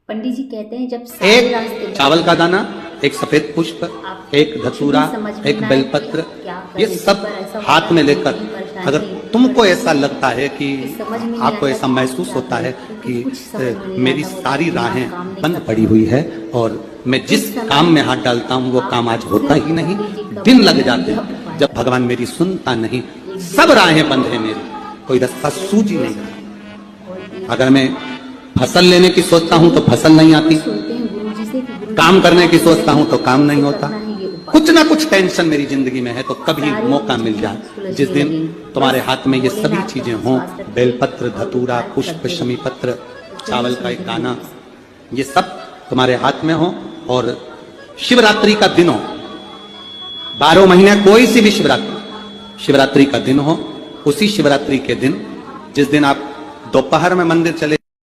पंडित जी कहते हैं जब सारे एक रास्ते चावल का दाना, एक सफेद पुष्प, एक धतूरा, एक बेलपत्र, ये सब हाथ में लेकर अगर तुमको ऐसा लगता है कि आपको ऐसा महसूस होता है कि मेरी सारी राहें बंद पड़ी हुई है और मैं जिस काम में हाथ डालता हूँ वो काम आज होता ही नहीं, दिन लग जाते हैं, जब भगवान मेरी सुनता नहीं, सब राहें बंद है मेरी, कोई रास्ता सूझ ही नहीं रहा। अगर मैं फसल लेने की सोचता हूँ तो फसल नहीं आती, काम करने की सोचता हूँ तो काम नहीं होता, कुछ ना कुछ टेंशन मेरी जिंदगी में है। तो कभी मौका मिल जाए जिस दिन तुम्हारे हाथ में ये सभी चीजें हों, बेलपत्र, धतूरा, पुष्प, शमी पत्र, चावल का एक दाना, ये सब तुम्हारे हाथ में हो और शिवरात्रि का दिन हो, 12 महीने कोई सी भी शिवरात्रि का दिन हो, उसी शिवरात्रि के दिन जिस दिन आप दोपहर में मंदिर चले